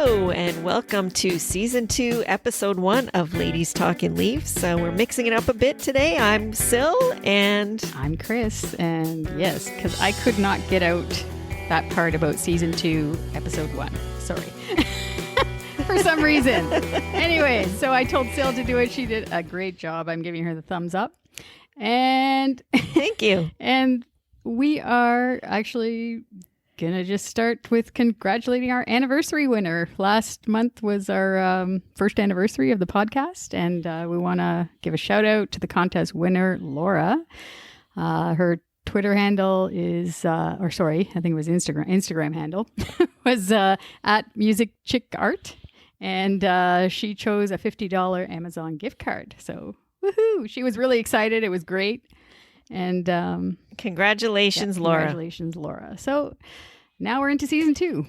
Hello, and welcome to Season 2, Episode 1 of Ladies Talking Leafs. We're mixing it up a bit today. I'm Sil, and... I'm Chris, and yes, because I could not get out that part about Season 2, Episode 1. Sorry. For some reason. Anyway, so I told Sil to do it. She did a great job. I'm giving her the thumbs up. And... Thank you. And we are actually... gonna just start with congratulating our anniversary winner. Last month was our first anniversary of the podcast, and we want to give a shout out to the contest winner, Laura. Her Twitter handle is, I think it was Instagram handle was at Music Chick Art, and she chose a $50 Amazon gift card. So woohoo! She was really excited. It was great. And congratulations, Laura. Congratulations, Laura. So now we're into Season 2.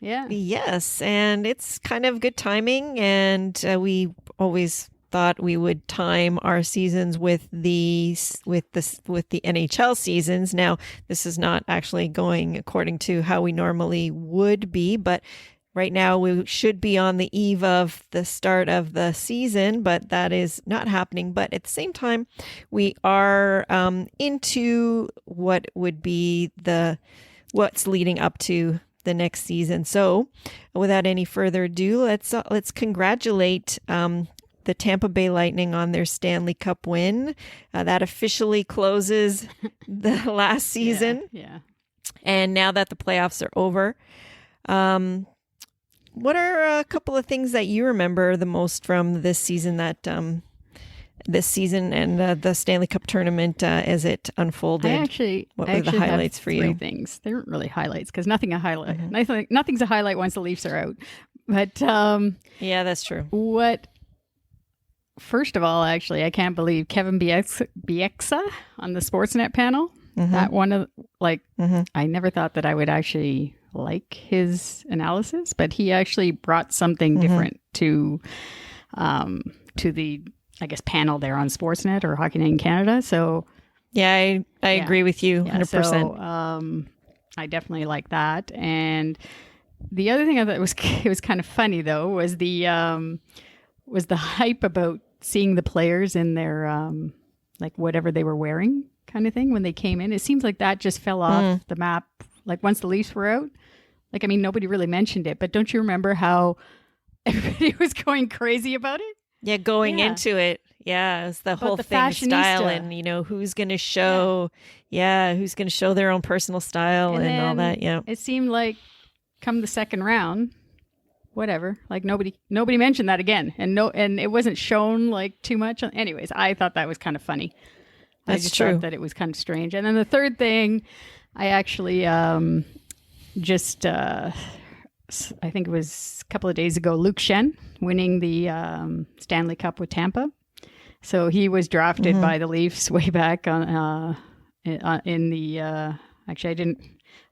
Yes, and it's kind of good timing. And we always thought we would time our seasons with the NHL seasons. Now, this is not actually going according to how we normally would be, but right now, we should be on the eve of the start of the season, but that is not happening. But at the same time, we are into what would be what's leading up to the next season. So, without any further ado, let's congratulate the Tampa Bay Lightning on their Stanley Cup win. That officially closes the last season. Yeah. And now that the playoffs are over. What are a couple of things that you remember the most from this season and the Stanley Cup tournament as it unfolded? What were the highlights for you? Three things. They weren't really highlights because nothing's a highlight once the Leafs are out. But yeah, that's true. First of all, actually, I can't believe Kevin Bieksa on the Sportsnet panel. Mm-hmm. That one of I never thought that I would actually like his analysis, but he actually brought something different to the, I guess, panel there on Sportsnet or Hockey Night in Canada. So yeah, I agree with you 100%. So, I definitely like that. And the other thing I thought it was kind of funny though was the hype about seeing the players in their like whatever they were wearing kind of thing when they came in. It seems like that just fell off the map. Like once the Leafs were out, nobody really mentioned it, but don't you remember how everybody was going crazy about it? Yeah, going into it. Yeah, it was the whole thing of style and, who's going to show, who's going to show their own personal style and all that. Yeah. It seemed like come the second round, whatever, like nobody mentioned that again. And it wasn't shown like too much. Anyways, I thought that was kind of funny. That's I just true. thought that it was kind of strange. And then the third thing, I actually I think it was a couple of days ago, Luke Shen winning the Stanley Cup with Tampa. So he was drafted by the Leafs way back on in the actually I didn't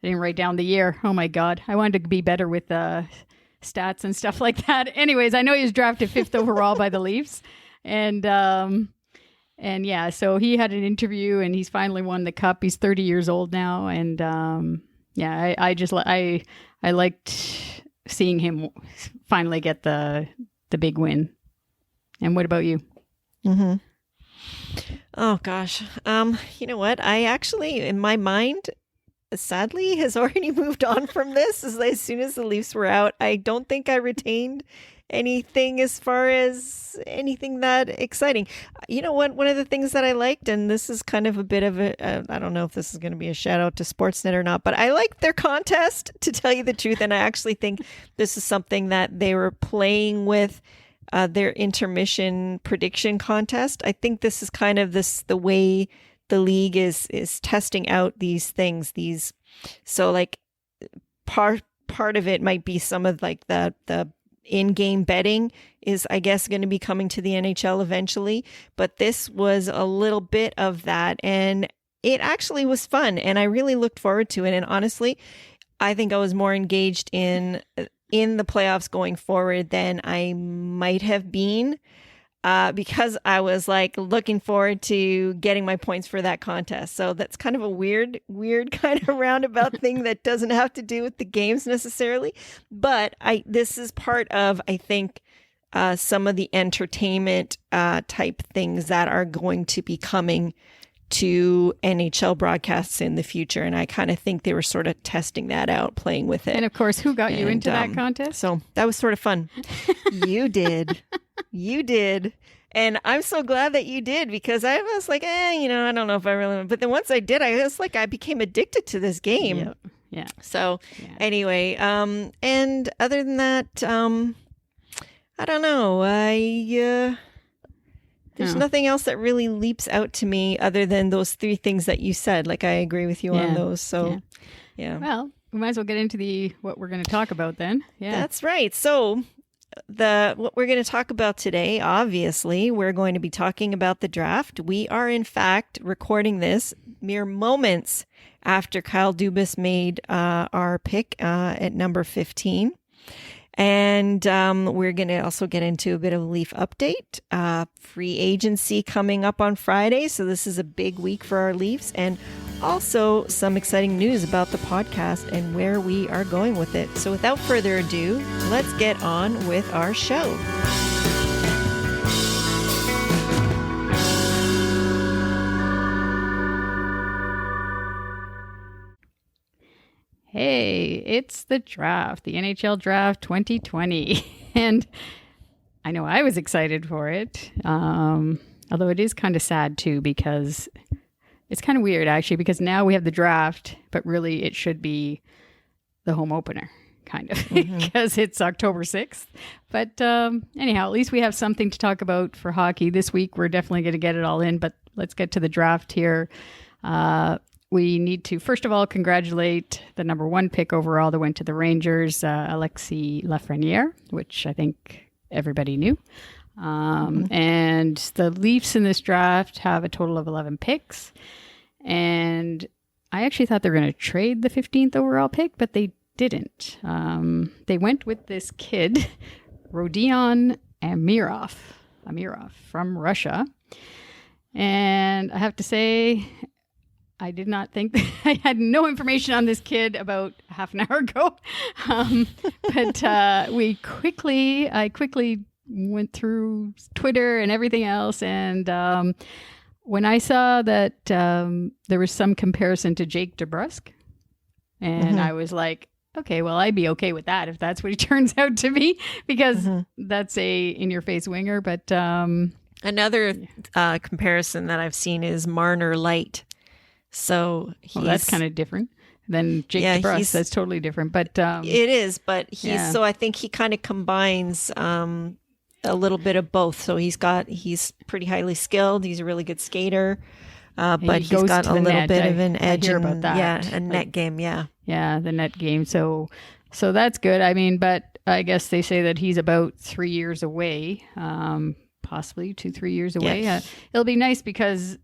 write down the year. Oh my God, I wanted to be better with stats and stuff like that. Anyways, I know he was drafted 5th overall by the Leafs, and yeah, so he had an interview and he's finally won the cup. He's 30 years old now. And I liked seeing him finally get the big win. And what about you? Mm-hmm. Oh, gosh. You know what? I actually, in my mind, sadly, has already moved on from this. As soon as the Leafs were out, I don't think I retained anything as far as anything that exciting. You know what? One of the things that I liked, and this is kind of a bit of I don't know if this is going to be a shout out to Sportsnet or not, but I liked their contest, to tell you the truth. And I actually think this is something that they were playing with their intermission prediction contest. I think this is kind of the way the league is testing out these things. So like part of it might be some of like the in-game betting is, I guess, going to be coming to the NHL eventually. But this was a little bit of that. And it actually was fun. And I really looked forward to it. And honestly, I think I was more engaged in the playoffs going forward than I might have been because I was like looking forward to getting my points for that contest. So that's kind of a weird kind of roundabout thing that doesn't have to do with the games necessarily. But this is part of, I think, some of the entertainment type things that are going to be coming to NHL broadcasts in the future. And I kind of think they were sort of testing that out, playing with it. And of course, who got you into that contest? So that was sort of fun. You did. You did. And I'm so glad that you did, because I was like, I don't know if I really, but then once I did, I was like, I became addicted to this game. Yep. Yeah. So anyway, and other than that, I don't know. There's nothing else that really leaps out to me other than those three things that you said. Like, I agree with you on those. So, yeah. Well, we might as well get into what we're going to talk about then. Yeah. That's right. So, what we're going to talk about today, obviously, we're going to be talking about the draft. We are, in fact, recording this mere moments after Kyle Dubas made our pick at number 15. And we're going to also get into a bit of a Leaf update. Free agency coming up on Friday. So this is a big week for our Leafs. And also some exciting news about the podcast and where we are going with it. So without further ado, let's get on with our show. Hey, it's the draft, the NHL draft 2020. And I know I was excited for it. Although it is kind of sad too, because it's kind of weird actually, because now we have the draft, but really it should be the home opener kind of, because it's October 6th. But anyhow, at least we have something to talk about for hockey this week. We're definitely going to get it all in, but let's get to the draft here. We need to, first of all, congratulate the number 1 pick overall that went to the Rangers, Alexis Lafreniere, which I think everybody knew. And the Leafs in this draft have a total of 11 picks. And I actually thought they were going to trade the 15th overall pick, but they didn't. They went with this kid, Rodion Amirov from Russia. And I have to say, I did not think I had no information on this kid about half an hour ago. But I quickly went through Twitter and everything else. And when I saw that there was some comparison to Jake DeBrusk, and I was like, okay, well, I'd be okay with that if that's what he turns out to be, because that's a in-your-face winger. But another comparison that I've seen is Marner Light. So that's kind of different than Jake DeBrusk. That's totally different. But it is. But so I think he kind of combines a little bit of both. So he's pretty highly skilled. He's a really good skater, but he's got a little bit of an edge about that. Yeah, a net game. Yeah, the net game. So that's good. I mean, but I guess they say that he's about 3 years away, possibly 2-3 years away. Yeah. It'll be nice because.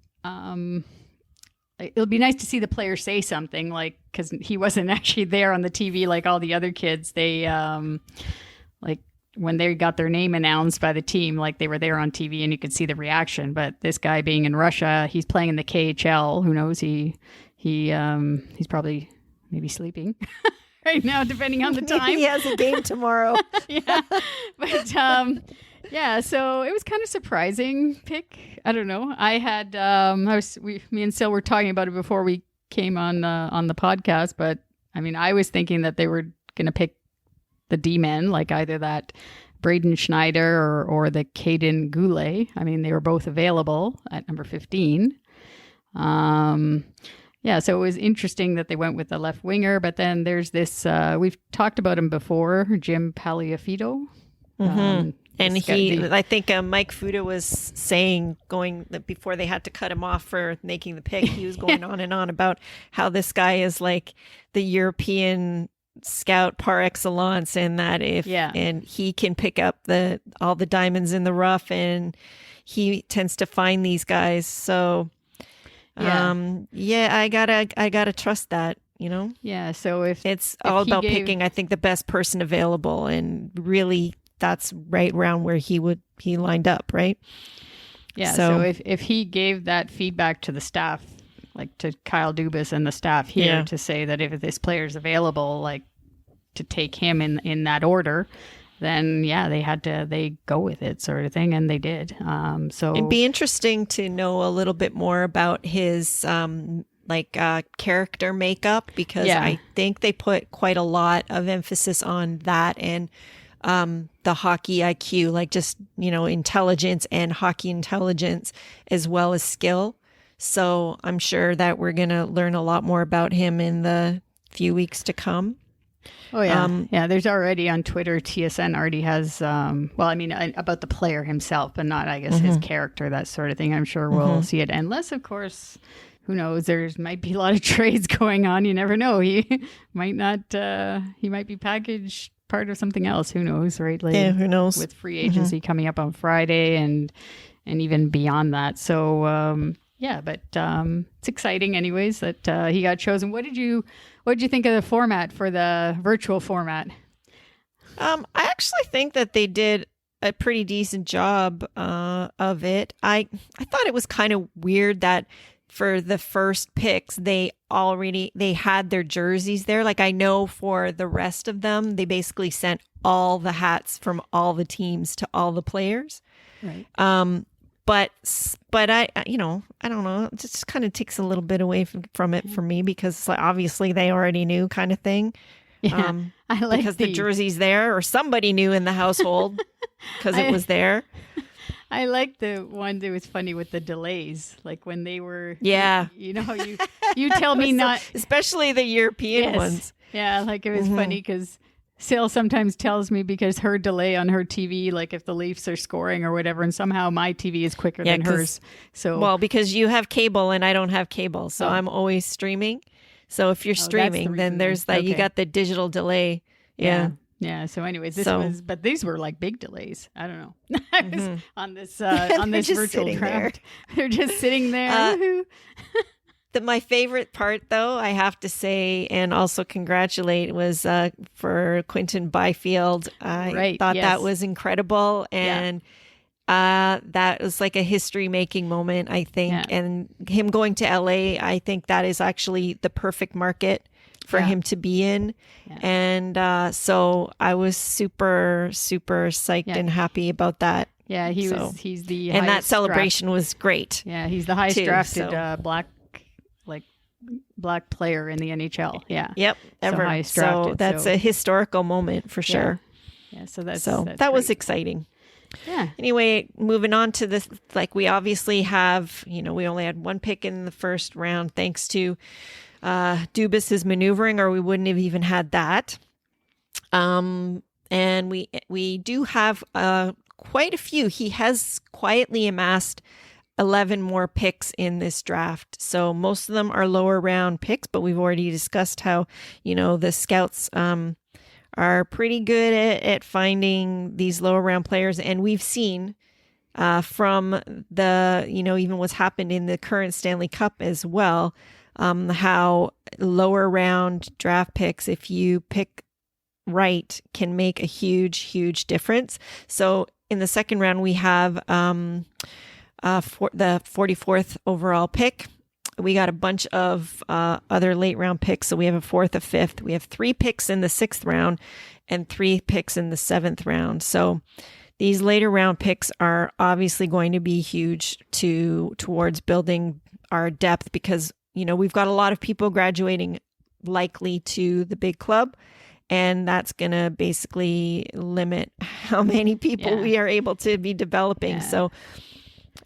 It'll be nice to see the player say something, like, because he wasn't actually there on the TV like all the other kids. They, like, when they got their name announced by the team, like, they were there on TV and you could see the reaction. But this guy being in Russia, he's playing in the KHL. Who knows? He's probably maybe sleeping right now, depending on the time. He has a game tomorrow. Yeah. But, yeah, so it was kind of surprising pick. I don't know. I had me and Sil were talking about it before we came on the podcast, but I mean, I was thinking that they were going to pick the D-men, like either that Braden Schneider or the Caden Goulet. I mean, they were both available at number 15. Yeah, so it was interesting that they went with the left winger, but then there's this, we've talked about him before, Jim Paliafito. And I think Mike Fuda was saying, before they had to cut him off for making the pick, he was going on and on about how this guy is like the European scout par excellence, and that and he can pick up all the diamonds in the rough, and he tends to find these guys. So, I gotta trust that. You know? Yeah. So if it's all about picking, I think, the best person available and really that's right around where he lined up, right? Yeah. So if he gave that feedback to the staff, like to Kyle Dubas and the staff here, to say that if this player's available, like to take him in that order, then they go with it, sort of thing, and they did. So it'd be interesting to know a little bit more about his character makeup, because I think they put quite a lot of emphasis on that and the hockey IQ, like just, intelligence and hockey intelligence as well as skill. So I'm sure that we're going to learn a lot more about him in the few weeks to come. Oh, yeah. There's already on Twitter, TSN already has, about the player himself, but not, I guess, his character, that sort of thing. I'm sure we'll see it. Unless, of course, who knows, there might be a lot of trades going on. You never know. He might not, he might be packaged part of something else. Who knows, right? Like, who knows? With free agency coming up on Friday and even beyond that. So, but it's exciting anyways that he got chosen. What did you think of the format for the virtual format? I actually think that they did a pretty decent job of it. I thought it was kind of weird that for the first picks, they had their jerseys there. Like, I know for the rest of them, they basically sent all the hats from all the teams to all the players. Right. But I don't know. It just kind of takes a little bit away from it for me, because it's like, obviously they already knew, kind of thing. Yeah, I like because the jersey's there, or somebody knew in the household because it was there. I like the one that was funny with the delays, like when they were. Yeah. You tell me not. Especially the European ones. Yeah, like it was funny because Sil sometimes tells me, because her delay on her TV, like if the Leafs are scoring or whatever, and somehow my TV is quicker than hers. So because you have cable and I don't have cable, so I'm always streaming. So if you're streaming, then there's that. You got the digital delay. Yeah. Yeah. So anyways, but these were like big delays. I don't know. I was on this virtual draft. They're just sitting there. My favorite part, though, I have to say, and also congratulate, was for Quinton Byfield. I thought that was incredible. And that was like a history-making moment, I think. Yeah. And him going to LA, I think that is actually the perfect market for him to be in. Yeah. And so I was super, super psyched and happy about that. Yeah, he's the and that celebration was great. Yeah, he's the highest drafted black player in the NHL. Yeah. Yep. Ever. So that's a historical moment for sure. Yeah. So that's that was exciting. Yeah. Anyway, moving on to this, like we obviously have, we only had one pick in the first round thanks to Dubas's maneuvering, or we wouldn't have even had that. And we do have quite a few. He has quietly amassed 11 more picks in this draft. So most of them are lower round picks, but we've already discussed how, the scouts are pretty good at finding these lower round players. And we've seen from the, even what's happened in the current Stanley Cup as well, how lower round draft picks, if you pick right, can make a huge, huge difference. So in the second round, we have for the 44th overall pick. We got a bunch of other late round picks. So we have a 4th, a 5th. We have 3 picks in the 6th round and 3 picks in the 7th round. So these later round picks are obviously going to be huge towards building our depth, because, we've got a lot of people graduating likely to the big club. And that's going to basically limit how many people we are able to be developing. Yeah. So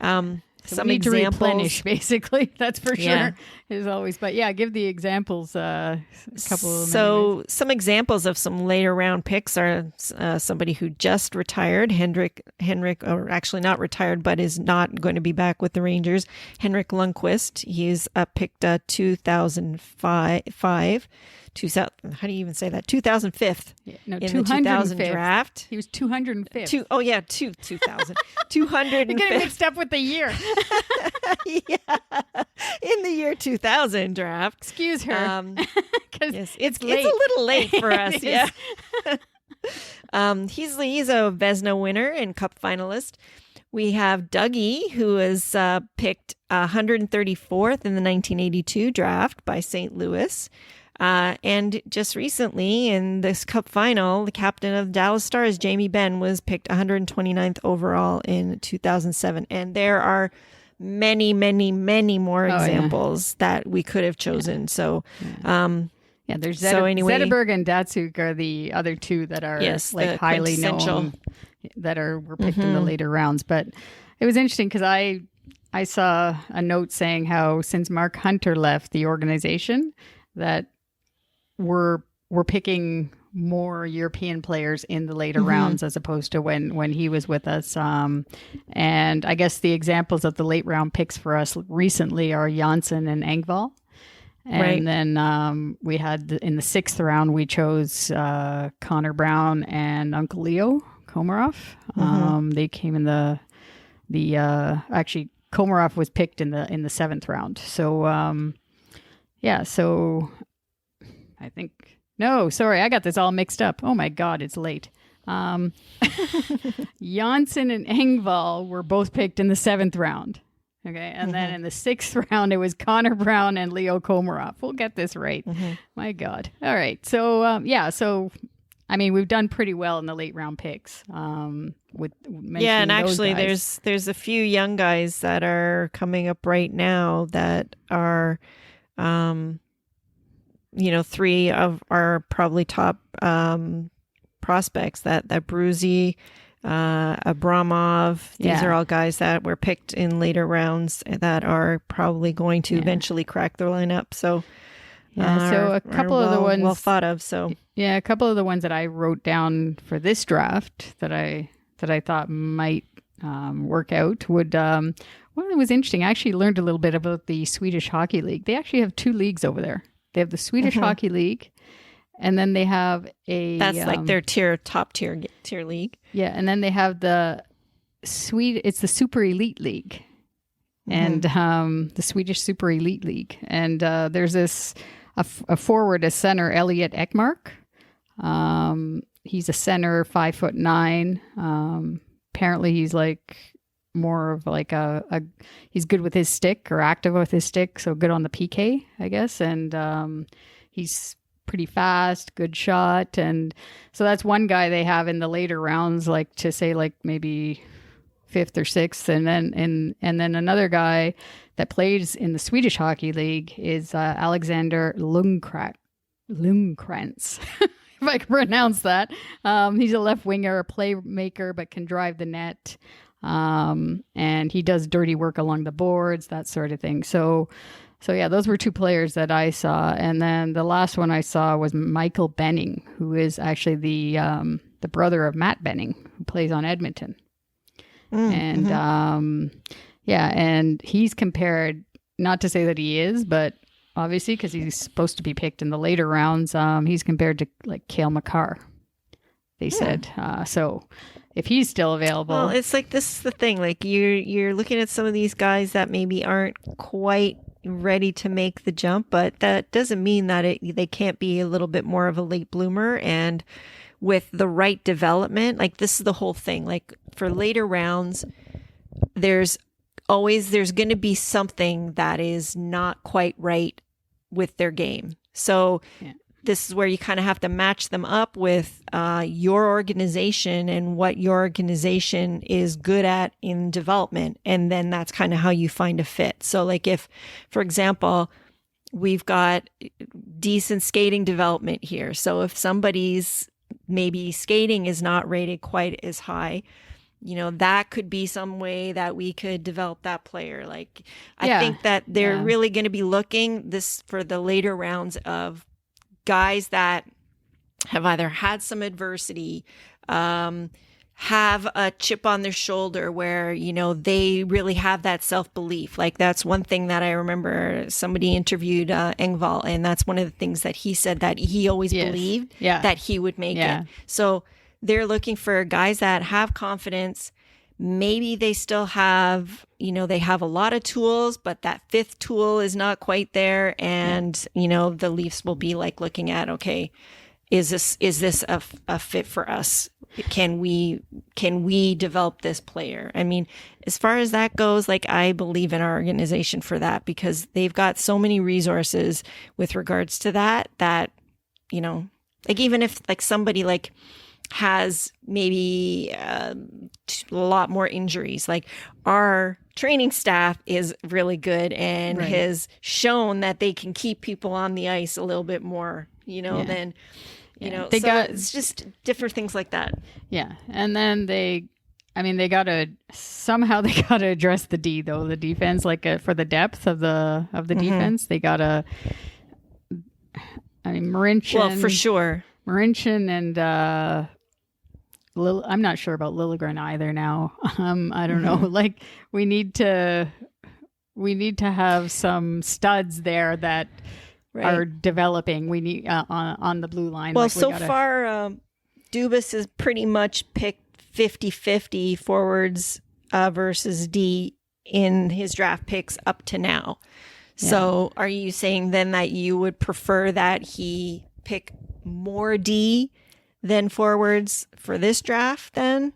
some we need examples. To replenish, basically. That's for sure. As always. But give the examples. A couple. So some examples of some later round picks are somebody who just retired, Henrik, or actually not retired, but is not going to be back with the Rangers. Henrik Lundqvist. He's picked 2005. How do you even say that? 2005th. Yeah, no, in the 2000 draft. He was 205th. 2000. 205th. You get mixed up with the year. In the year 2000 draft. Excuse her. Yes, it's a little late for us. Yeah. He's a Vezina winner and Cup finalist. We have Dougie, who was picked 134th in the 1982 draft by St. Louis. And just recently in this Cup final, the captain of Dallas Stars, Jamie Benn, was picked 129th overall in 2007. And there are many, many, many more examples that we could have chosen. So, there's Zetterberg and Datsuk are the other two that are highly known that were picked in the later rounds. But it was interesting because I saw a note saying how since Mark Hunter left the organization that we're picking more European players in the later rounds as opposed to when he was with us. And I guess the examples of the late round picks for us recently are Janssen and Engvall. And then we had in the 6th round, we chose Connor Brown and Uncle Leo Komarov. They came in actually Komarov was picked in the 7th round. So so I think I got this all mixed up. Oh my God, it's late. Janssen and Engvall were both picked in the 7th round. Okay, and then in the 6th round, it was Connor Brown and Leo Komarov. We'll get this right. My God. All right. So, I mean, we've done pretty well in the late round picks. With and actually, there's a few young guys that are coming up right now that are, 3 of our probably top prospects. That Bruzy, Abramov. These are all guys that were picked in later rounds that are probably going to eventually crack their lineup. So, so a couple of the ones well thought of. So, a couple of the ones that I wrote down for this draft that I thought might work out would. One that was interesting. I actually learned a little bit about the Swedish Hockey League. They actually have 2 leagues over there. They have the Swedish Hockey League. And then they have that's like their top tier league. Yeah, and then they have it's the Super Elite League, and the Swedish Super Elite League. And there's a forward, a center, Elliot Ekmark. He's a center, 5'9". Apparently, he's like more of like he's good with his stick or active with his stick, so good on the PK, I guess. And he's pretty fast, good shot. And so that's one guy they have in the later rounds, like to say like maybe 5th or 6th. And then another guy that plays in the Swedish Hockey League is Alexander Lundkrantz. If I can pronounce that. He's a left winger, a playmaker, but can drive the net. And he does dirty work along the boards, that sort of thing. So yeah, those were 2 players that I saw. And then the last one I saw was Michael Benning, who is actually the brother of Matt Benning, who plays on Edmonton. And he's compared, not to say that he is, but obviously because he's supposed to be picked in the later rounds, he's compared to like Cale Makar, they said. So if he's still available. Well, it's like, this is the thing, like you're looking at some of these guys that maybe aren't quite ready to make the jump, but that doesn't mean that they can't be a little bit more of a late bloomer. And with the right development, like this is the whole thing, like for later rounds, there's going to be something that is not quite right with their game. So this is where you kind of have to match them up with your organization and what your organization is good at in development. And then that's kind of how you find a fit. So like if, for example, we've got decent skating development here. So if somebody's maybe skating is not rated quite as high, that could be some way that we could develop that player. Like, I think that they're really going to be looking this for the later rounds of guys that have either had some adversity, have a chip on their shoulder where, they really have that self-belief. Like that's one thing that I remember somebody interviewed Engvall, and that's one of the things that he said that he always believed that he would make it. So they're looking for guys that have confidence. Maybe they still have, they have a lot of tools, but that 5th tool is not quite there. And, the Leafs will be like looking at, okay, is this a fit for us? Can we develop this player? I mean, as far as that goes, like, I believe in our organization for that, because they've got so many resources with regards to that, like, even if like somebody like has maybe a lot more injuries, like, our training staff is really good and has shown that they can keep people on the ice a little bit more, than, it's just different things like that. Yeah. And then they gotta address the D, though, the defense, like for the depth of the defense, they gotta, Marincin. Well, for sure. Marincin and, I'm not sure about Liljegren either now. I don't know. Like, we need to have some studs there that are developing. We need on the blue line. Well, so far, Dubas has pretty much picked 50-50 forwards versus D in his draft picks up to now. Yeah. So are you saying then that you would prefer that he pick more D than forwards for this draft then?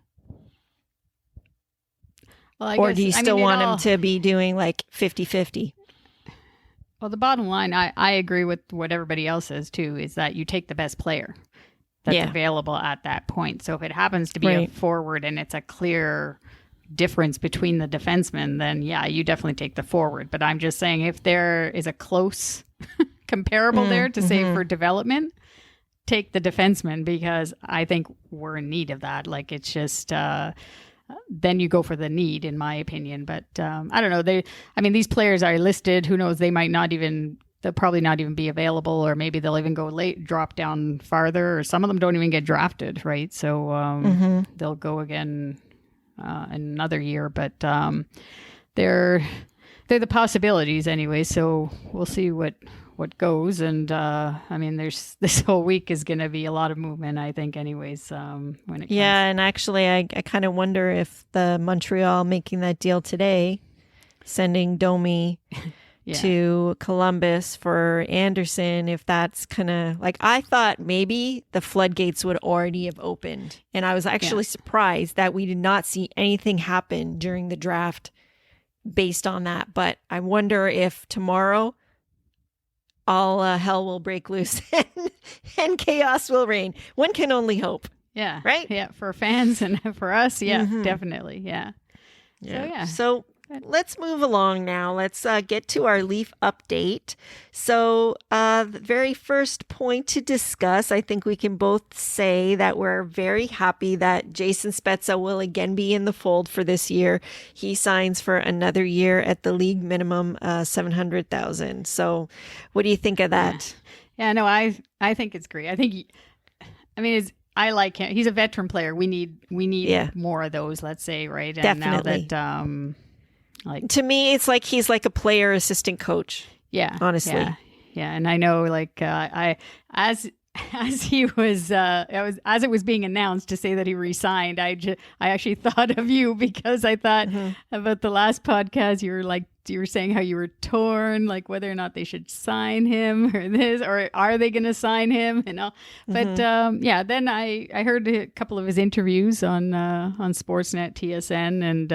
Well, or do you still want him to be doing like 50-50? Well, the bottom line, I agree with what everybody else says too, is that you take the best player that's available at that point. So if it happens to be a forward and it's a clear difference between the defensemen, then you definitely take the forward. But I'm just saying, if there is a close comparable there to say for development, take the defenseman, because I think we're in need of that. Like, it's just then you go for the need, in my opinion. But I don't know. These players are listed. Who knows? They'll probably not even be available, or maybe they'll even go late, drop down farther, or some of them don't even get drafted, right? So they'll go again in another year. But they're the possibilities anyway. So we'll see what goes. And there's this whole week is going to be a lot of movement, I think, anyways, when it comes. And actually I kind of wonder if the Montreal making that deal today, sending Domi to Columbus for Anderson, if that's kind of like, I thought maybe the floodgates would already have opened, and I was actually surprised that we did not see anything happen during the draft based on that. But I wonder if tomorrow all hell will break loose and chaos will reign. One can only hope. Yeah. Right? Yeah. For fans and for us. Yeah, definitely. Yeah. So let's move along now. Let's get to our Leaf update. So the very first point to discuss, I think we can both say that we're very happy that Jason Spezza will again be in the fold for this year. He signs for another year at the league minimum, $700,000. So what do you think of that? Yeah, no, I think it's great. I like him. He's a veteran player. We need more of those, let's say, right? And definitely. Now that to me, it's like he's like a player assistant coach. Yeah, honestly. Yeah, and I know, like, as it was being announced to say that he resigned, I actually thought of you, because I thought about the last podcast. You were saying how you were torn, like whether or not they should sign him or are they going to sign him, But then I heard a couple of his interviews on Sportsnet, TSN, and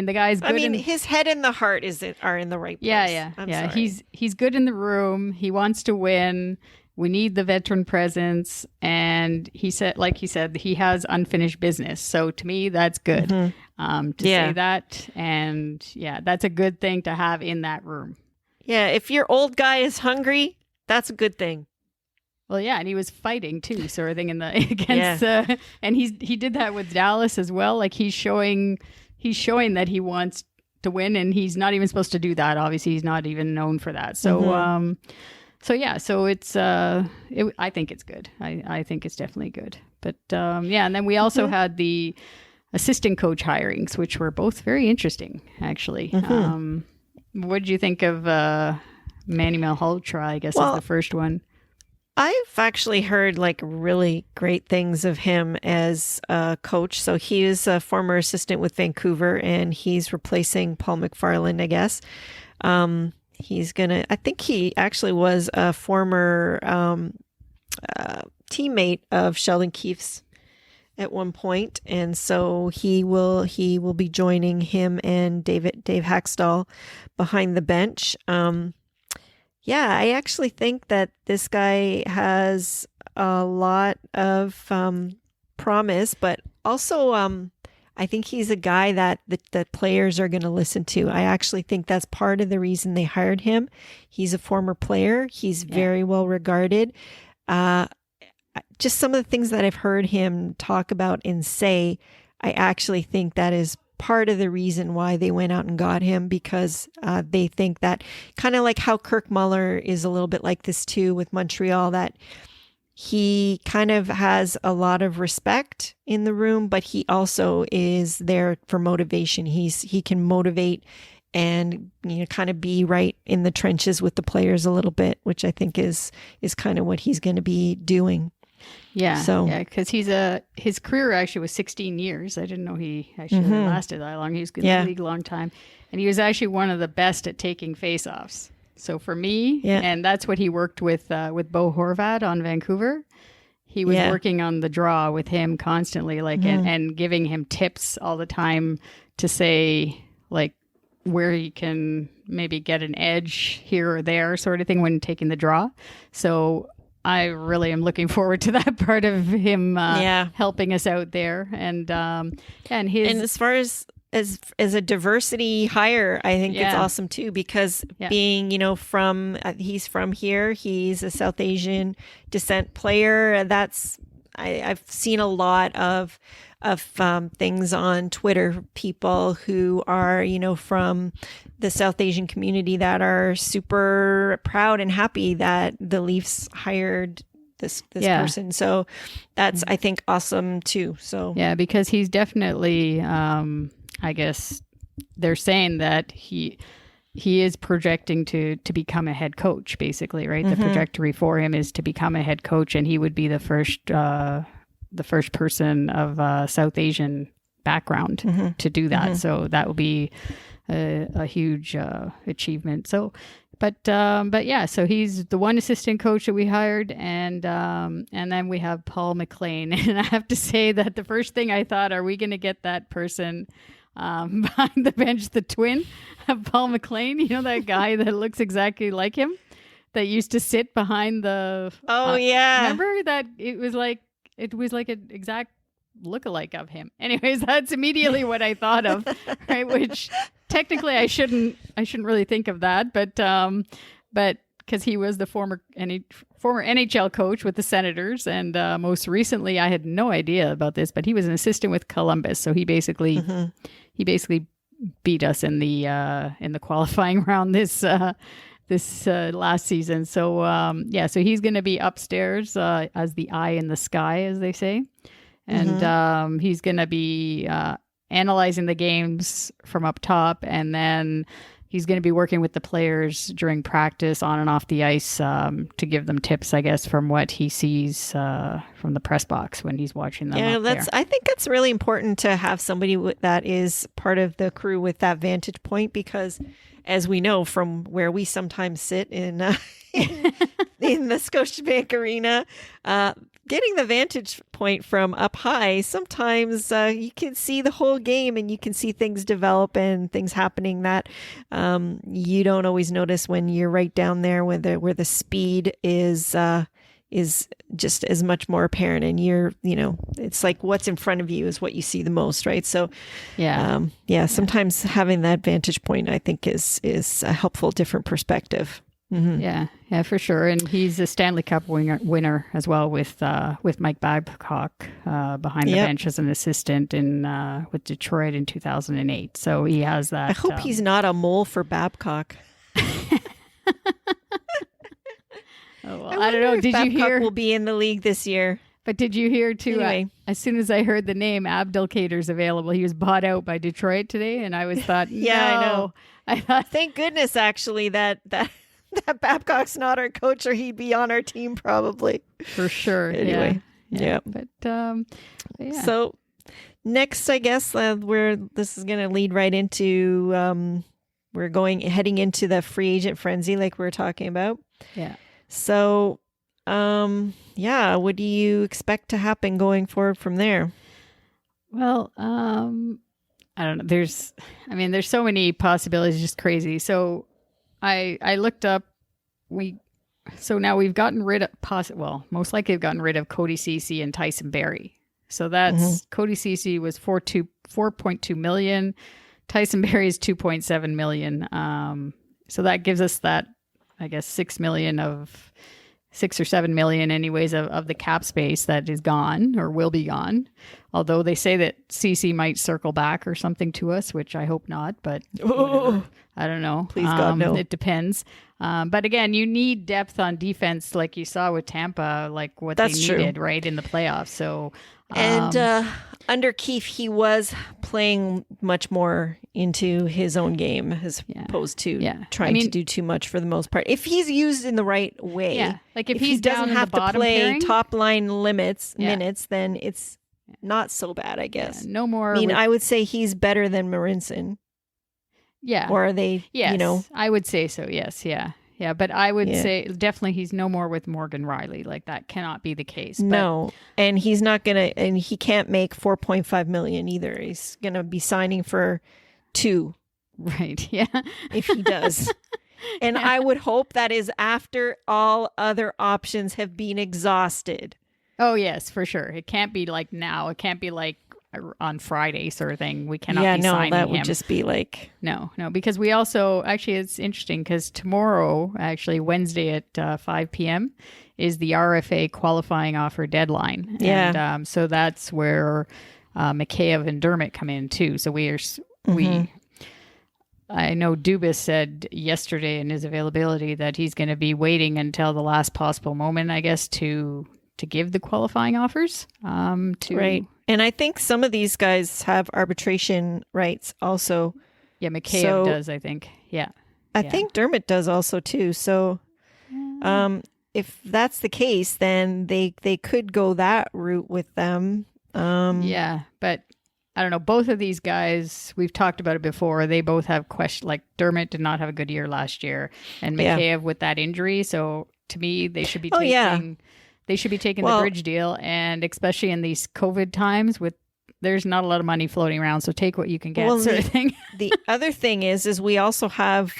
the guy's good. His head and the heart are in the right place. Yeah. He's good in the room. He wants to win. We need the veteran presence. And he said, he has unfinished business. So to me, that's good to say that. And that's a good thing to have in that room. Yeah. If your old guy is hungry, that's a good thing. Well, yeah, and he was fighting too, sort of thing and he did that with Dallas as well. Like, he's showing that he wants to win, and he's not even supposed to do that. Obviously, he's not even known for that. So, so it's I think it's good. I think it's definitely good. But and then we also had the assistant coach hirings, which were both very interesting, actually. What did you think of Manuel Holtra? I guess is the first one. I've actually heard like really great things of him as a coach. So he is a former assistant with Vancouver, and he's replacing Paul McFarland, I guess. I think he actually was a former teammate of Sheldon Keefe's at one point, and so he will be joining him and Dave Haxtell behind the bench. Yeah, I actually think that this guy has a lot of promise, but also I think he's a guy that the players are going to listen to. I actually think that's part of the reason they hired him. He's a former player. He's very well regarded. Just some of the things that I've heard him talk about and say, I actually think that is part of the reason why they went out and got him, because they think that, kind of like how Kirk Muller is a little bit like this too with Montreal, that he kind of has a lot of respect in the room, but he also is there for motivation. He can motivate and, you know, kind of be right in the trenches with the players a little bit, which I think is kind of what he's going to be doing. Yeah. So, yeah, because his career actually was 16 years. I didn't know he actually lasted that long. He was in the league a long time. And he was actually one of the best at taking faceoffs. So for me, and that's what he worked with Bo Horvat on Vancouver. He was working on the draw with him constantly, like, and giving him tips all the time to say, like, where he can maybe get an edge here or there, sort of thing, when taking the draw. So I really am looking forward to that part of him helping us out there. And as far as a diversity hire, I think it's awesome too, because being, you know, he's from here, he's a South Asian descent player. I've seen a lot of things on Twitter, people who are, you know, from the South Asian community that are super proud and happy that the Leafs hired this person. So that's, I think, awesome too. So yeah, because he's definitely, I guess they're saying that he is projecting to become a head coach, basically, right? The trajectory for him is to become a head coach, and he would be the first person of South Asian background to do that. So that will be a huge achievement. So, but yeah, so he's the one assistant coach that we hired, and then we have Paul McLean. And I have to say that the first thing I thought, are we going to get that person behind the bench, the twin of Paul McLean? You know, that guy that looks exactly like him, that used to sit behind the. Oh yeah, remember that? It was like an exact lookalike of him. Anyways, that's immediately what I thought of, right? Which technically I shouldn't really think of that, but because he was the former NHL coach with the Senators, and most recently, I had no idea about this, but he was an assistant with Columbus. So he basically beat us in the qualifying round this last season. So so he's going to be upstairs as the eye in the sky, as they say. And he's going to be analyzing the games from up top, and then he's going to be working with the players during practice on and off the ice to give them tips, I guess, from what he sees from the press box when he's watching them. Yeah, I think that's really important to have somebody that is part of the crew with that vantage point, because as we know from where we sometimes sit in the Scotiabank Arena, getting the vantage point from up high, sometimes you can see the whole game, and you can see things develop and things happening that you don't always notice when you're right down there where the speed is just as much more apparent, and it's like what's in front of you is what you see the most, right? So sometimes having that vantage point, I think, is a helpful different perspective. Yeah, for sure. And he's a Stanley Cup winner as well with Mike Babcock behind the bench as an assistant with Detroit in 2008. So he has that. I hope he's not a mole for Babcock. Oh, well, I don't know. Did Babcock you hear? Will be in the league this year. But did you hear too? Anyway. As soon as I heard the name Abdelkader's available, he was bought out by Detroit today, and I thought, yeah, no. I know. I thought, thank goodness, actually, that Babcock's not our coach, or he'd be on our team probably. For sure. Anyway, yeah. But yeah. So next, I guess this is going to lead right into heading into the free agent frenzy, like we were talking about. Yeah. So yeah, what do you expect to happen going forward from there? Well, I don't know. There's so many possibilities, just crazy. So I looked up, now we've gotten rid of, most likely have gotten rid of Cody Ceci and Tyson Barrie. So that's Cody Ceci was 4.2 million. Tyson Barrie is 2.7 million. So that gives us that, I guess, 6 or 7 million anyways of the cap space that is gone or will be gone. Although they say that CC might circle back or something to us, which I hope not, but I don't know. Please God, no. It depends. But again, you need depth on defense like you saw with Tampa, like what they needed, right, in the playoffs. So, and under Keefe, he was playing much more into his own game as opposed to trying to do too much for the most part. If he's used in the right way, like if he doesn't have to play pairing, top line minutes, then it's not so bad, I guess. No more. I mean, I would say he's better than Marinson. Yeah. Or are they, Yes, I would say so. Yes. Yeah. Yeah. But I would say definitely he's no more with Morgan Riley. Like that cannot be the case. But, no. And he's not going to, and he can't make 4.5 million either. He's going to be signing for 2. Right. Yeah. If he does. And I would hope that is after all other options have been exhausted. Oh, yes, for sure. It can't be like now. It can't be like on Friday sort of thing. We cannot be signing that would him. Just be like... No, because we also... Actually, it's interesting because tomorrow, actually Wednesday at 5 p.m. is the RFA qualifying offer deadline. Yeah. And so that's where Mikheyev and Dermott come in too. So I know Dubas said yesterday in his availability that he's going to be waiting until the last possible moment, I guess, to give the qualifying offers. Right. And I think some of these guys have arbitration rights also. Yeah, Mikheyev does, I think. Yeah. I think Dermott does also too. So if that's the case, then they could go that route with them. Yeah, but I don't know. Both of these guys, we've talked about it before. They both have questions. Like Dermott did not have a good year last year, and Mikheyev with that injury. So to me, they should be taking. They should be taking the bridge deal, and especially in these COVID times, there's not a lot of money floating around. So take what you can get, sort of thing. The other thing is we also have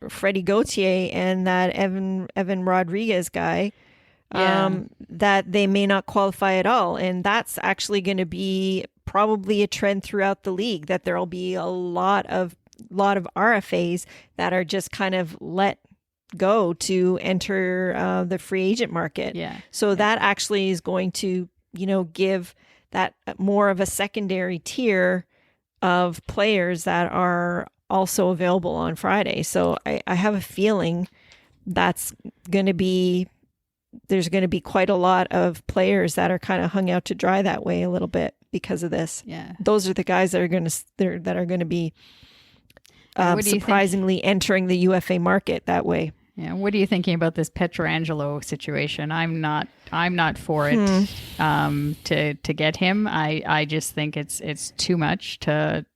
Freddie Gauthier and that Evan Rodriguez guy. That they may not qualify at all, and that's actually going to be probably a trend throughout the league, that there'll be a lot of RFAs that are just kind of let go to enter the free agent market. So that actually is going to give that more of a secondary tier of players that are also available on Friday. So I have a feeling there's going to be quite a lot of players that are kind of hung out to dry that way a little bit because of this. Those are the guys that are going to be surprisingly entering the UFA market that way. Yeah. What are you thinking about this Pietrangelo situation? I'm not for it to get him. I just think it's too much to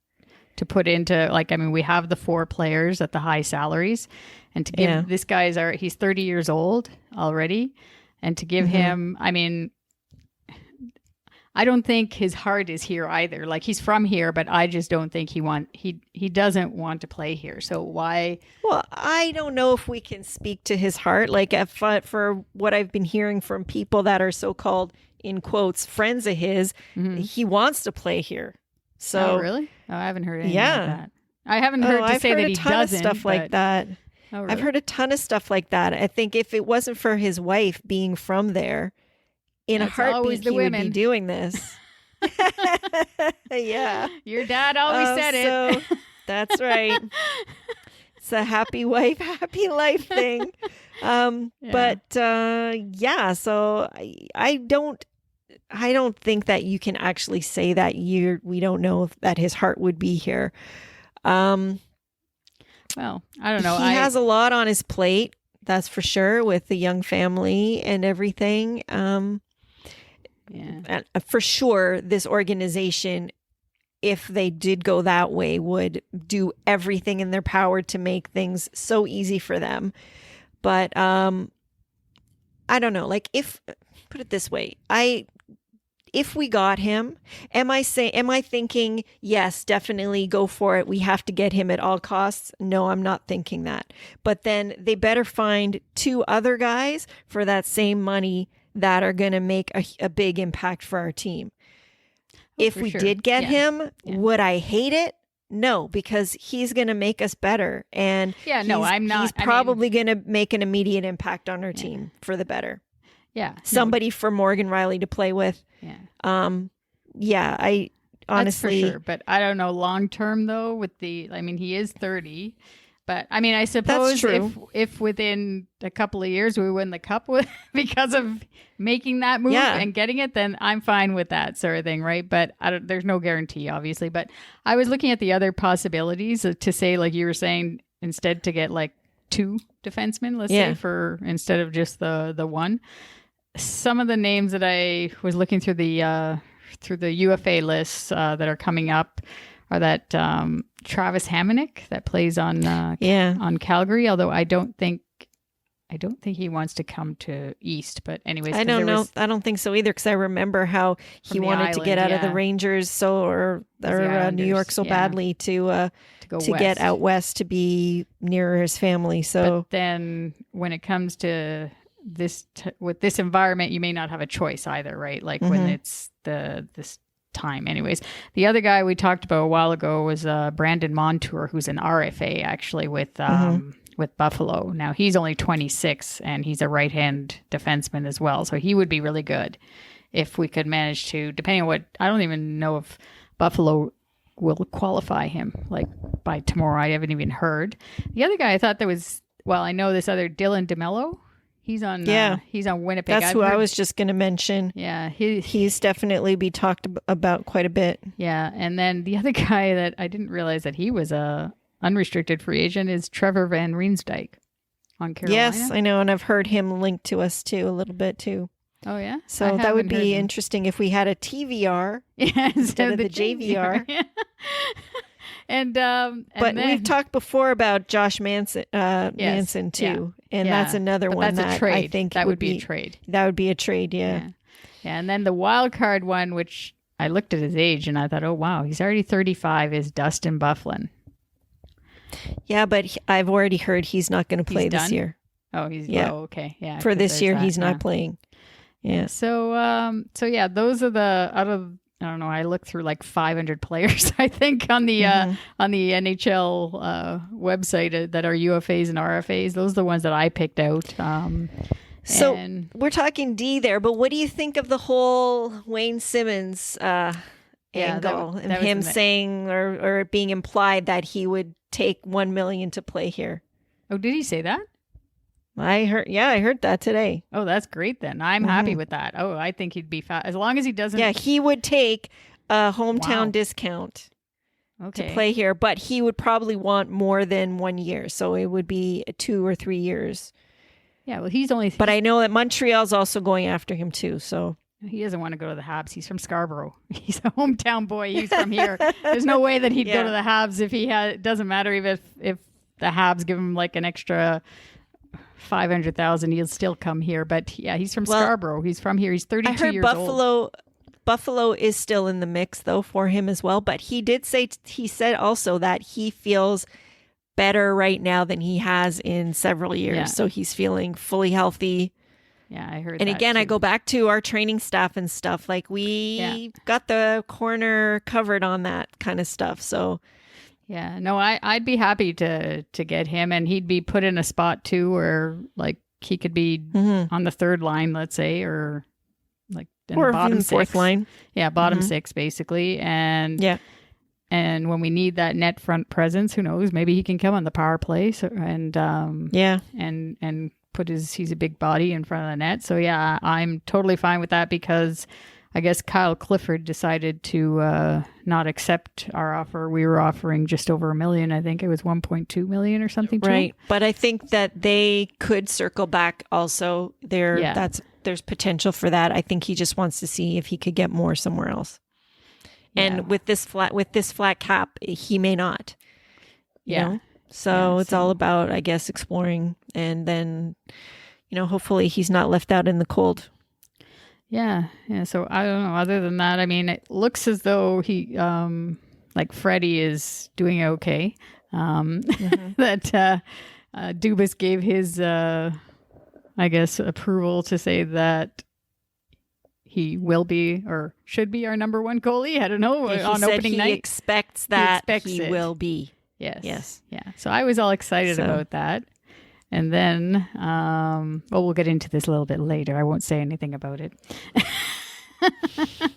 put into, we have the 4 players at the high salaries, and to give this he's 30 years old already, and to give him, I don't think his heart is here either. Like, he's from here, but I just don't think he doesn't want to play here. So why? Well, I don't know if we can speak to his heart. Like, for what I've been hearing from people that are so-called, in quotes, friends of his, he wants to play here. So, really? Oh, I haven't heard anything like that. I haven't heard I've say heard that he doesn't. Of stuff like that. Oh, really? I've heard a ton of stuff like that. I think if it wasn't for his wife being from there, in a heartbeat, he would be doing this. Yeah. Your dad always said it. So that's right. It's a happy wife, happy life thing. But so I don't think that you can actually say that we don't know that his heart would be here. Well, I don't know. He has a lot on his plate, that's for sure, with the young family and everything. And for sure, this organization, if they did go that way, would do everything in their power to make things so easy for them. But I don't know. Like put it this way, if we got him, am I thinking, yes, definitely go for it. We have to get him at all costs. No, I'm not thinking that. But then they better find 2 other guys for that same money that are going to make a big impact for our team. If we did get him, would I hate it? No, because he's going to make us better. And I'm not. He's probably going to make an immediate impact on our team for the better. Yeah. Somebody for Morgan Riley to play with. Yeah. I honestly. That's for sure. But I don't know long term, though, he is 30. But I suppose if within a couple of years we win the cup because of making that move and getting it, then I'm fine with that sort of thing, right? But there's no guarantee, obviously. But I was looking at the other possibilities to say, like you were saying, instead to get like 2 defensemen, let's say, instead of just the one. Some of the names that I was looking through the UFA lists that are coming up are that Travis Hamonic that plays on Calgary, although I don't think he wants to come to East. But anyways, I don't know. I don't think so either, because I remember how he wanted to get out of the Rangers or New York so badly to get out west to be nearer his family. So, but then when it comes to this with this environment, you may not have a choice either, right? Like when it's this time. Anyways, the other guy we talked about a while ago was Brandon Montour, who's an RFA actually with Buffalo. Now he's only 26 and he's a right-hand defenseman as well, so he would be really good if we could manage to, depending on what, I don't even know if Buffalo will qualify him like by tomorrow. I haven't even heard. The other guy I thought I know this other Dylan DeMello. He's on Winnipeg. That's who I was just going to mention. Yeah. He's definitely be talked about quite a bit. Yeah. And then the other guy that I didn't realize that he was a unrestricted free agent is Trevor Van Riemsdyk on Carolina. Yes, I know. And I've heard him linked to us too, a little bit too. Oh, yeah? So that would be interesting if we had a TVR instead of the JVR. But we've talked before about Josh Manson too, and that's another one that's that a trade. I think that would be a trade. That would be a trade, yeah. And then the wild card one, which I looked at his age and I thought, oh wow, he's already 35, is Dustin Byfuglien. Yeah, but I've already heard he's not going to play this year. Oh, okay, yeah. For this year, he's not playing. Yeah. So those are out of. I don't know. I looked through like 500 players, I think, on the NHL website that are UFAs and RFAs. Those are the ones that I picked out. So we're talking D there, but what do you think of the whole Wayne Simmons angle and him saying or it being implied that he would take $1 million to play here? Oh, did he say that? I heard that today. Oh, that's great then. I'm happy with that. Oh, I think he'd be as long as he doesn't. Yeah, he would take a hometown discount to play here, but he would probably want more than 1 year. So it would be 2 or 3 years. Yeah, well, he's only. But I know that Montreal's also going after him too. So he doesn't want to go to the Habs. He's from Scarborough. He's a hometown boy. He's from here. There's no way that he'd go to the Habs if he had. It doesn't matter if the Habs give him like an extra 500,000, he'll still come here. But yeah, he's from Scarborough. He's from here. He's 32 years old. Buffalo is still in the mix though for him as well. But he said also that he feels better right now than he has in several years. Yeah. So he's feeling fully healthy. Yeah, I heard. And again, I go back to our training staff and stuff. Like we got the corner covered on that kind of stuff. So. Yeah, no, I'd be happy to get him, and he'd be put in a spot too where like he could be on the third line, let's say, or like or bottom fourth line. Yeah, bottom six basically, and when we need that net front presence, who knows? Maybe he can come on the power play, and put he's a big body in front of the net. So yeah, I'm totally fine with that because. I guess Kyle Clifford decided to not accept our offer. We were offering just over $1 million. I think it was 1.2 million or something. Right. But I think that they could circle back also. There's potential for that. I think he just wants to see if he could get more somewhere else. And with this flat cap, he may not. You know? So it's all about, I guess, exploring and then, hopefully he's not left out in the cold. Yeah. So I don't know. Other than that, I mean, it looks as though he, like Freddie is doing okay. That Dubas gave his, I guess, approval to say that he will be or should be our number one goalie. I don't know. On opening night, he expects he will be. Yes. Yeah. So I was all excited about that. And then, we'll get into this a little bit later. I won't say anything about it.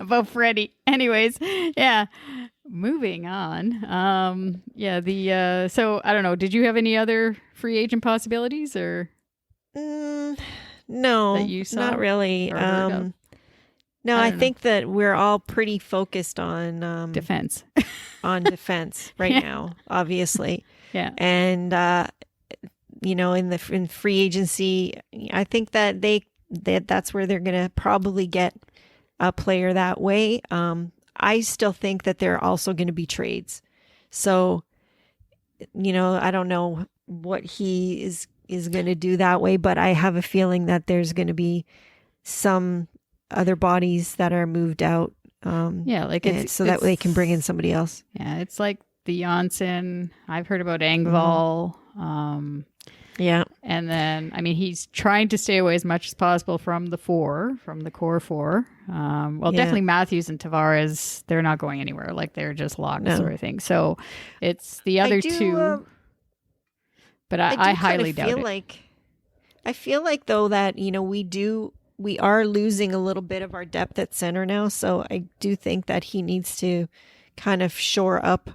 About Freddie. Anyways, yeah. Moving on. So I don't know. Did you have any other free agent possibilities or? No, that you saw, not really. No, I think that we're all pretty focused on defense. On defense right now, obviously. Yeah. And in free agency, I think that that's where they're going to probably get a player that way. I still think that there are also going to be trades. So, I don't know what he is going to do that way, but I have a feeling that there's going to be some other bodies that are moved out. So that they can bring in somebody else. Yeah, it's like the Janssen. I've heard about Engvall. Yeah. And then, I mean, he's trying to stay away as much as possible from the core four. Definitely Matthews and Tavares, they're not going anywhere. Like, they're just locked sort of thing. So it's the other two. But I highly doubt it. I feel like, though, that, we are losing a little bit of our depth at center now. So I do think that he needs to kind of shore up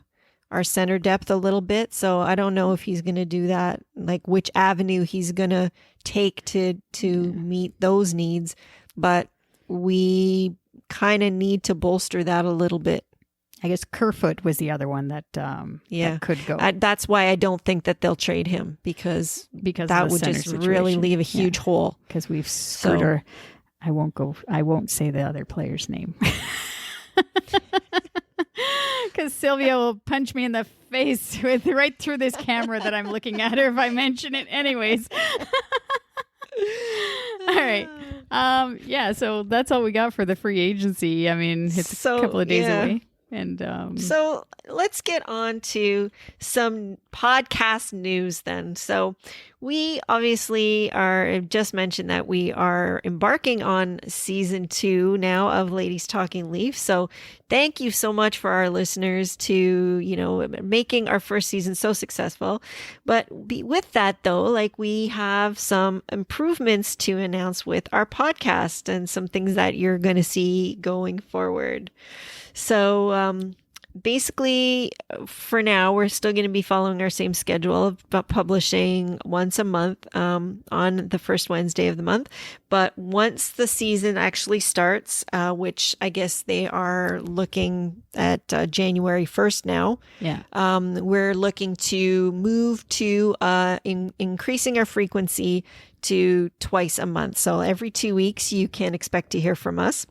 our center depth a little bit. So I don't know if he's going to do that, like which avenue he's going to take to meet those needs. But we kind of need to bolster that a little bit. I guess Kerfoot was the other one that could go. That's why I don't think that they'll trade him because that would just really leave a huge hole. Because we've screwed her. I won't say the other player's name. Because Sylvia will punch me in the face right through this camera that I'm looking at her if I mention it. Anyways. All right. So that's all we got for the free agency. I mean, it's a couple of days away. And so let's get on to some podcast news then. So we obviously just mentioned that we are embarking on season 2 now of Ladies Talking Leafs. So thank you so much for our listeners to, making our first season so successful. But with that though, like we have some improvements to announce with our podcast and some things that you're going to see going forward. So basically, for now, we're still going to be following our same schedule of publishing once a month on the first Wednesday of the month. But once the season actually starts, which I guess they are looking at January 1st now, we're looking to move to increasing our frequency to twice a month. So every 2 weeks, you can expect to hear from us.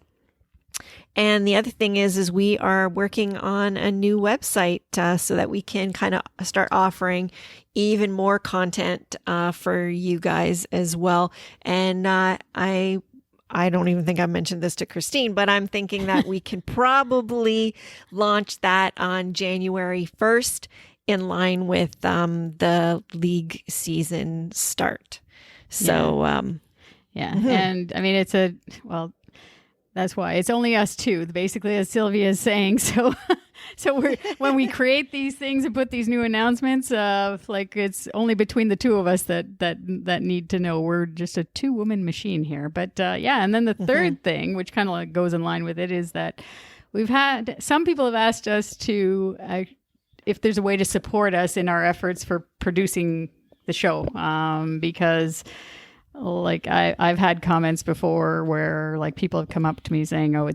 And the other thing is we are working on a new website so that we can kind of start offering even more content for you guys as well. And I don't even think I mentioned this to Christine, but I'm thinking that we can probably launch that on January 1st in line with the league season start. So, And I mean, that's why it's only us two, basically, as Sylvia is saying. So when we create these things and put these new announcements, it's only between the two of us that need to know. We're just a 2-woman machine here. But and then the third thing, which kind of goes in line with it, is that we've had some people have asked us to if there's a way to support us in our efforts for producing the show, because. Like I've had comments before where like people have come up to me saying, "Oh,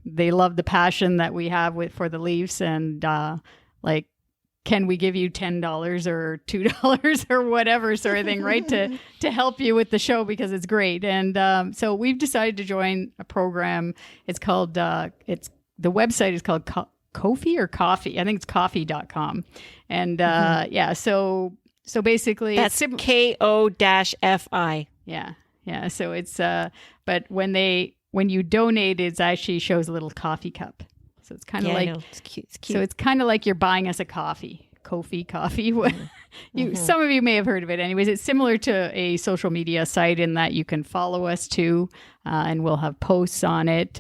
they love the passion that we have for the Leafs, and can we give you $10 or $2 or whatever sort of thing, right, to help you with the show because it's great." And so we've decided to join a program. It's called the website is called Ko-fi or Coffee. I think it's coffee.com, and So basically, that's KO-FI. Yeah. Yeah. So it's but when you donate, it actually shows a little coffee cup. So it's kind of like, I know. It's cute. It's cute. so it's kind of like you're buying us a coffee. Kofi coffee. Some of you may have heard of it. Anyways, it's similar to a social media site in that you can follow us too, and we'll have posts on it.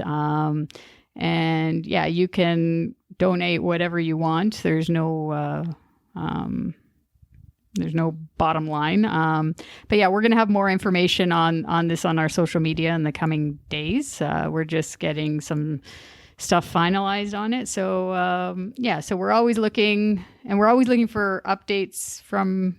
And yeah, you can donate whatever you want. There's no bottom line. But yeah, we're going to have more information on this on our social media in the coming days. We're just getting some stuff finalized on it. So so we're always looking for updates from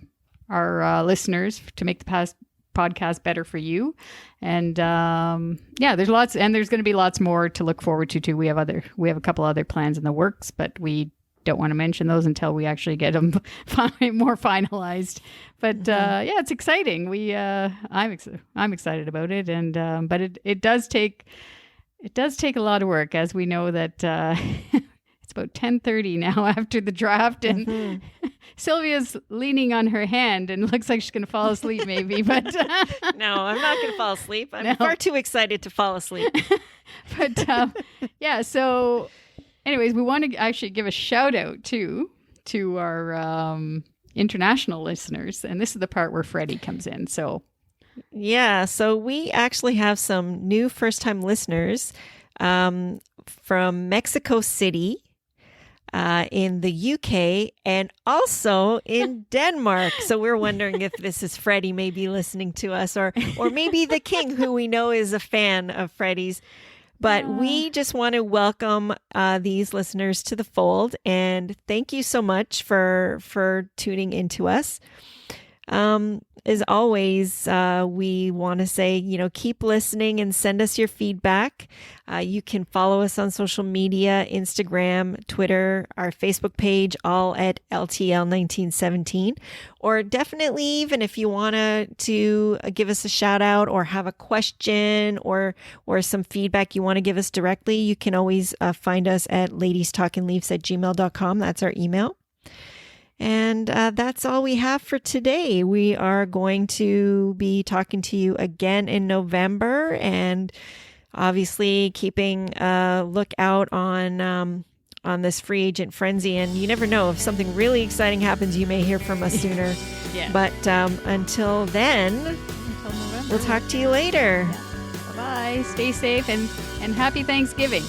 our listeners to make the podcast better for you. And there's lots, and there's going to be lots more to look forward to too. We have a couple other plans in the works, but we don't want to mention those until we actually get them more finalized. But it's exciting. I'm excited about it, and but it does take a lot of work, as we know that it's about 10:30 now after the draft, and Sylvia's leaning on her hand and looks like she's going to fall asleep maybe, but no, I'm not going to fall asleep. I'm far too excited to fall asleep. But so anyways, we want to actually give a shout out to our international listeners, and this is the part where Freddie comes in. So we actually have some new first-time listeners from Mexico City, in the UK, and also in Denmark. So we're wondering if this is Freddie maybe listening to us, or maybe the King, who we know is a fan of Freddie's. But we just want to welcome these listeners to the fold, and thank you so much for tuning into us. As always, we want to say, keep listening and send us your feedback. You can follow us on social media, Instagram, Twitter, our Facebook page, all at LTL1917. Or definitely, even if you want to give us a shout out or have a question or some feedback you want to give us directly, you can always find us at ladiestalkingleafs@gmail.com. That's our email. And that's all we have for today. We are going to be talking to you again in November, and obviously keeping a lookout on this free agent frenzy. And you never know, if something really exciting happens, you may hear from us sooner. Yeah. But until then, we'll talk to you later. Yeah. Bye-bye. Stay safe and happy Thanksgiving.